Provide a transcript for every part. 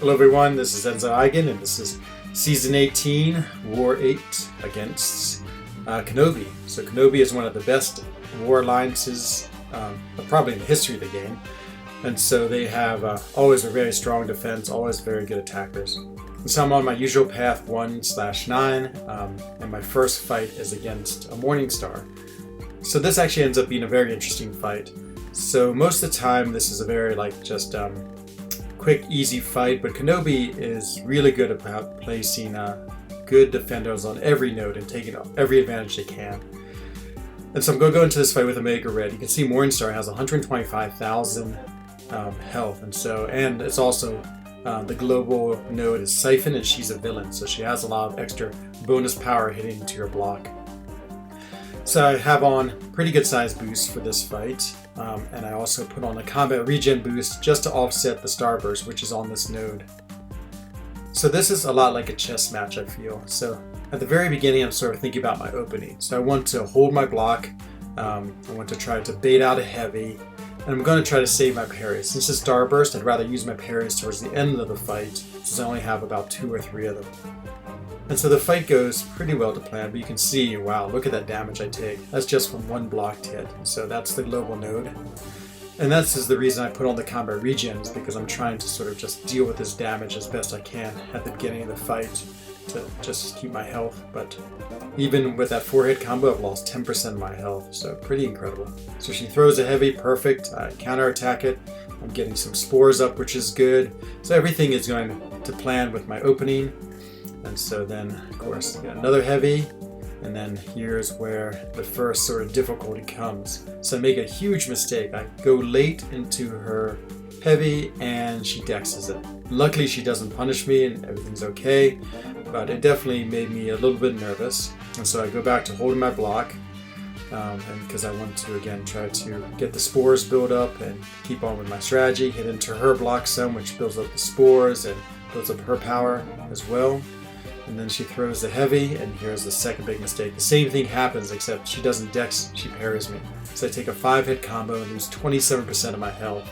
Hello everyone, this is Enzo Eigen, and this is Season 18, War 8 against Kenob. So Kenob is one of the best war alliances, probably in the history of the game. And so they have always a very strong defense, always very good attackers. And so I'm on my usual path 1/9, and my first fight is against a Morningstar. So this actually ends up being a very interesting fight. So most of the time this is a very quick, easy fight, but Kenob is really good about placing good defenders on every node and taking every advantage they can. And so I'm going to go into this fight with Omega Red. You can see Morningstar has 125,000 health, and it's also the global node is Siphon, and she's a villain, so she has a lot of extra bonus power hitting into your block. So I have on pretty good size boosts for this fight, and I also put on a combat regen boost just to offset the starburst, which is on this node. So this is a lot like a chess match, I feel. So at the very beginning, I'm sort of thinking about my opening. So I want to hold my block, I want to try to bait out a heavy, and I'm going to try to save my parries. Since it's starburst, I'd rather use my parries towards the end of the fight, since I only have about 2 or 3 of them. And so the fight goes pretty well to plan, but you can see, wow, look at that damage I take. That's just from one blocked hit. So that's the global node. And that's the reason I put on the combat regen, is because I'm trying to sort of just deal with this damage as best I can at the beginning of the fight to just keep my health. But even with that 4-hit combo, I've lost 10% of my health, so pretty incredible. So she throws a heavy, perfect. I counterattack it. I'm getting some spores up, which is good. So everything is going to plan with my opening. And so then, of course, another heavy, and then here's where the first sort of difficulty comes. So I make a huge mistake. I go late into her heavy, and she dexes it. Luckily, she doesn't punish me, and everything's okay, but it definitely made me a little bit nervous. And so I go back to holding my block, and because I want to, again, try to get the spores build up and keep on with my strategy, hit into her block some, which builds up the spores and builds up her power as well. And then she throws the heavy, and here's the second big mistake. The same thing happens, except she doesn't dex, she parries me. So I take a 5-hit combo and lose 27% of my health.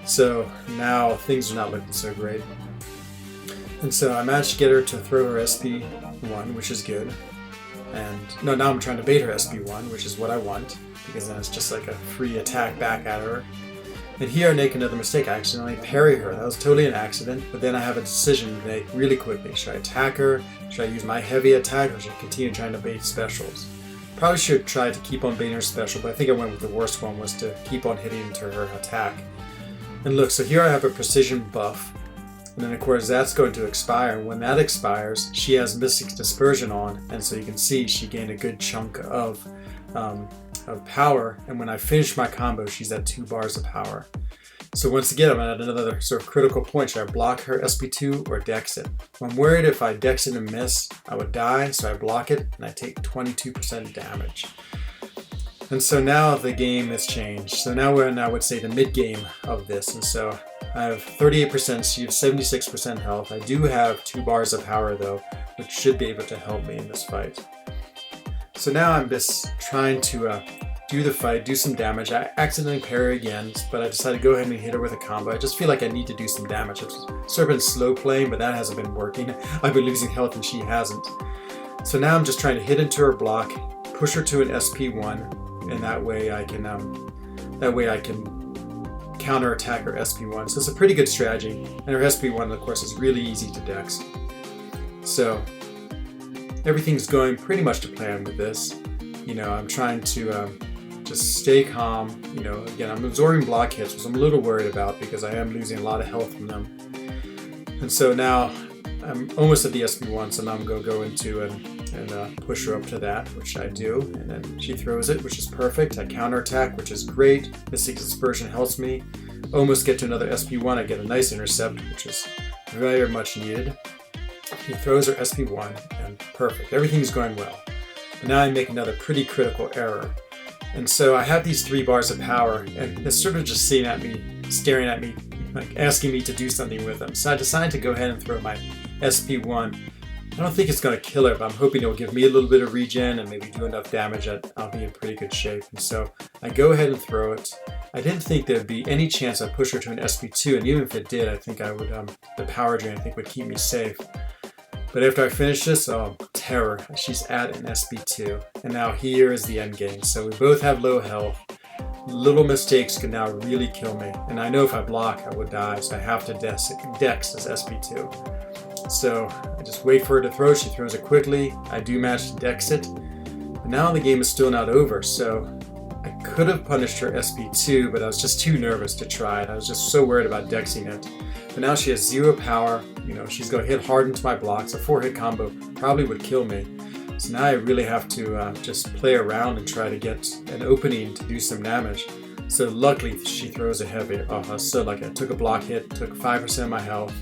So now things are not looking so great. And so I managed to get her to throw her SP1, which is good. And no, now I'm trying to bait her SP1, which is what I want, because then it's just like a free attack back at her. And here I make another mistake. I accidentally parry her. That was totally an accident, but then I have a decision to make really quickly. Should I attack her? Should I use my heavy attack, or should I continue trying to bait specials? Probably should try to keep on baiting her special, but I think I went with the worst one, was to keep on hitting into her attack. And look, so here I have a precision buff, and then of course that's going to expire. When that expires, she has Mystic Dispersion on, and so you can see she gained a good chunk of power, and when I finish my combo, she's at 2 bars of power. So once again, I'm at another sort of critical point. Should I block her SP2 or dex it? I'm worried if I dex it and miss, I would die, so I block it, and I take 22% damage. And so now the game has changed. So now we're in, I would say, the mid-game of this, and so I have 38%, she has 76% health. I do have 2 bars of power though, which should be able to help me in this fight. So now I'm just trying to do the fight, do some damage. I accidentally parry again, but I decided to go ahead and hit her with a combo. I just feel like I need to do some damage. I've sort of been slow playing, but that hasn't been working. I've been losing health and she hasn't. So now I'm just trying to hit into her block, push her to an SP1, and that way I can counterattack her SP1. So it's a pretty good strategy, and her SP1, of course, is really easy to dex. So everything's going pretty much to plan with this. I'm trying to just stay calm. Again, I'm absorbing block hits, which I'm a little worried about because I am losing a lot of health from them. And so now I'm almost at the SP1, so now I'm going to go into and push her up to that, which I do. And then she throws it, which is perfect. I counterattack, which is great. Mystic Dispersion helps me. Almost get to another SP1. I get a nice intercept, which is very much needed. He throws her SP1, and perfect. Everything's going well. But now I make another pretty critical error. And so I have these 3 bars of power, and it's sort of just staring at me, like asking me to do something with them. So I decided to go ahead and throw my SP1 I don't think it's going to kill her, but I'm hoping it'll give me a little bit of regen and maybe do enough damage that I'll be in pretty good shape. And so I go ahead and throw it. I didn't think there'd be any chance I'd push her to an SP2, and even if it did, I think I would, the power drain I think would keep me safe. But after I finish this, oh, terror, she's at an SP2. And now here is the end game. So we both have low health. Little mistakes can now really kill me. And I know if I block, I would die, so I have to dex this SP2. So I just wait for her to throw. She throws it quickly. I do manage to dex it. But now the game is still not over, so I could have punished her SP2, but I was just too nervous to try it. I was just so worried about dexing it. But now she has 0 power. You know, she's going to hit hard into my blocks. A 4-hit combo probably would kill me. So now I really have to just play around and try to get an opening to do some damage. So luckily she throws a heavy. Oh, I was so lucky. I took a block hit, took 5% of my health,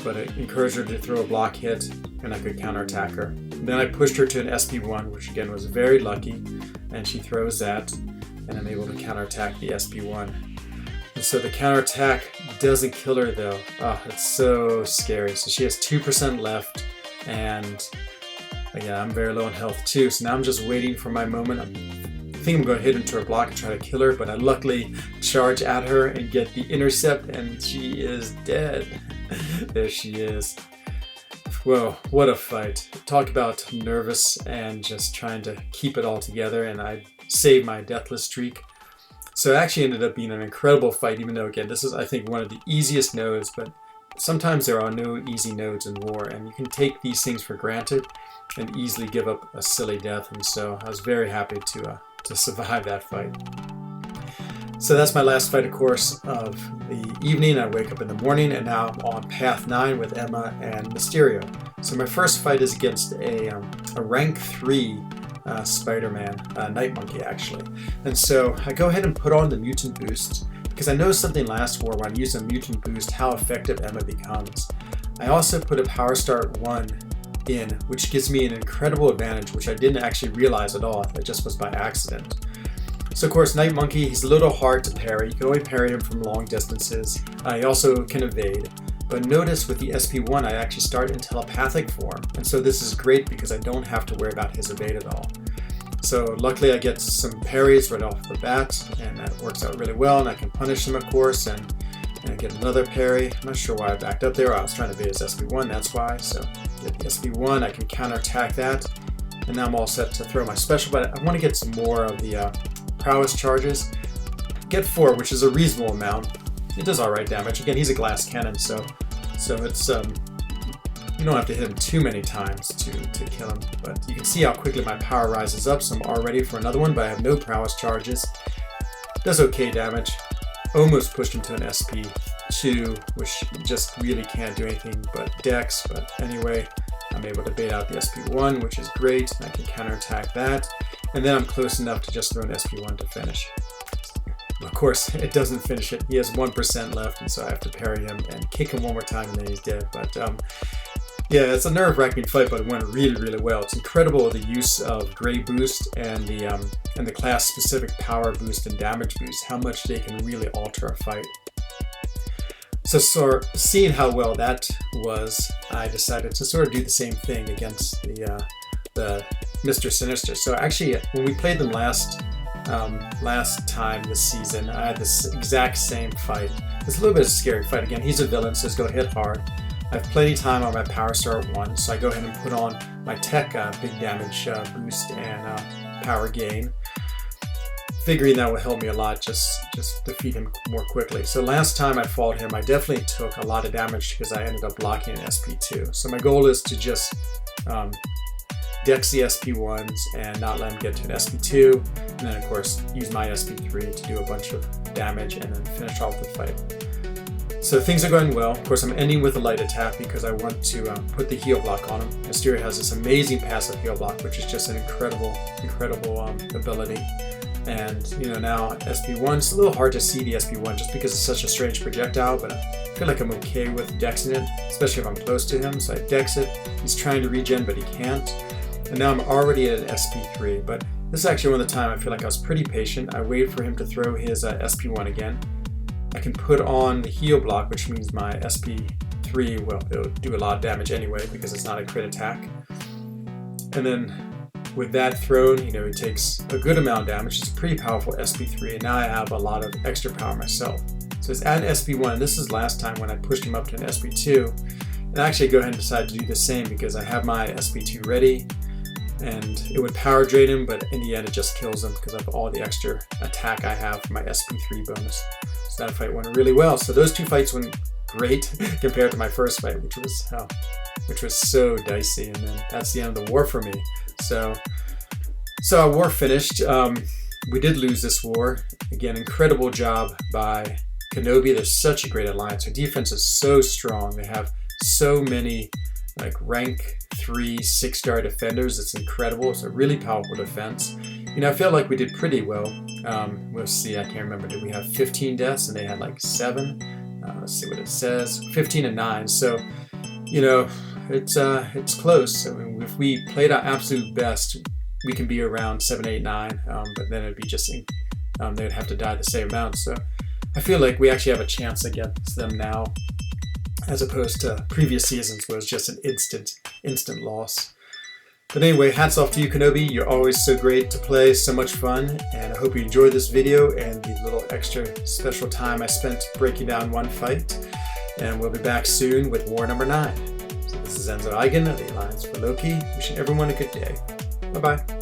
but I encouraged her to throw a block hit and I could counterattack her. And then I pushed her to an SP1, which again was very lucky, and she throws that, and I'm able to counterattack the SP1. And so the counterattack doesn't kill her though. Oh, it's so scary. So she has 2% left, and again, I'm very low in health too, so now I'm just waiting for my moment. I think I'm going to hit into her block and try to kill her, but I luckily charge at her and get the intercept, and she is dead. There she is. Whoa, what a fight. Talk about nervous and just trying to keep it all together, and I saved my deathless streak. So it actually ended up being an incredible fight, even though, again, this is, I think, one of the easiest nodes, but sometimes there are no easy nodes in war, and you can take these things for granted and easily give up a silly death, and so I was very happy to survive that fight. So that's my last fight, of course, of the evening. I wake up in the morning, and now I'm on path 9 with Emma and Mysterio. So my first fight is against a rank 3 Spider-Man, Night Monkey actually. And so I go ahead and put on the mutant boost, because I noticed something last war when I used a mutant boost, how effective Emma becomes. I also put a Power Start 1 in, which gives me an incredible advantage, which I didn't actually realize at all. It just was by accident. So of course, Night Monkey, he's a little hard to parry. You can only parry him from long distances. He also can evade. But notice with the SP1, I actually start in telepathic form. And so this is great because I don't have to worry about his evade at all. So luckily I get some parries right off the bat, and that works out really well, and I can punish him, of course, and I get another parry. I'm not sure why I backed up there. I was trying to evade his SP1, that's why. So get the SP1, I can counterattack that, and now I'm all set to throw my special, but I want to get some more of the prowess charges. Get 4, which is a reasonable amount. It does alright damage. Again, he's a glass cannon, so it's you don't have to hit him too many times to kill him. But you can see how quickly my power rises up, so I'm all ready for another one, but I have no prowess charges. Does okay damage. Almost pushed him to an SP2, which just really can't do anything but dex, but anyway, I'm able to bait out the SP1, which is great, and I can counterattack that. And then I'm close enough to just throw an SP1 to finish. Of course, it doesn't finish it. He has 1% left, and so I have to parry him and kick him one more time, and then he's dead. But yeah, it's a nerve-wracking fight, but it went really, really well. It's incredible the use of Gray Boost and the class-specific power boost and damage boost, how much they can really alter a fight. So seeing how well that was, I decided to sort of do the same thing against the Mr. Sinister. So actually, when we played them last time this season, I had this exact same fight. It's a little bit of a scary fight. Again, he's a villain, so it's going to hit hard. I have plenty of time on my Power Start 1, so I go ahead and put on my Tech big damage boost and power gain, figuring that would help me a lot, just defeat him more quickly. So last time I fought him, I definitely took a lot of damage because I ended up blocking an SP2. So my goal is to just dex the SP1s and not let him get to an SP2, and then of course use my SP3 to do a bunch of damage and then finish off the fight. So things are going well. Of course, I'm ending with a light attack because I want to put the heal block on him. Mysterio has this amazing passive heal block, which is just an incredible ability. And you know, now SP1, it's a little hard to see the SP1 just because it's such a strange projectile, but I feel like I'm okay with dexing it, especially if I'm close to him. So I dex it. He's trying to regen, but he can't. And now I'm already at an SP3, but this is actually one of the time I feel like I was pretty patient. I waited for him to throw his SP1 again. I can put on the heal block, which means my SP 3, well, it'll do a lot of damage anyway because it's not a crit attack. And then with that thrown, you know, it takes a good amount of damage. It's a pretty powerful SP3, and now I have a lot of extra power myself. So it's at SP1, and this is last time when I pushed him up to an SP2. And I actually go ahead and decide to do the same because I have my SP2 ready, and it would power drain him, but in the end it just kills him because of all the extra attack I have for my SP3 bonus. So that fight went really well. So those 2 fights went great compared to my first fight, which was so dicey, and then that's the end of the war for me. So our war finished. We did lose this war. Again, incredible job by Kenobi. They're such a great alliance. Their defense is so strong. They have so many like rank 3 6-star defenders. It's incredible. It's a really powerful defense. You know, I feel like we did pretty well. We'll see. I can't remember. Did we have 15 deaths and they had like 7? Let's see what it says. 15 and 9. So, you know, it's close. I mean, if we played our absolute best, we can be around 7, 8, 9. But then it'd be just they'd have to die the same amount. So I feel like we actually have a chance against them now, as opposed to previous seasons where it was just an instant loss. But anyway, hats off to you, Kenobi. You're always so great to play, so much fun, and I hope you enjoyed this video and the little extra special time I spent breaking down one fight. And we'll be back soon with war number 9. So this is Enzo Eigen of the Alliance for Loki, wishing everyone a good day. Bye-bye.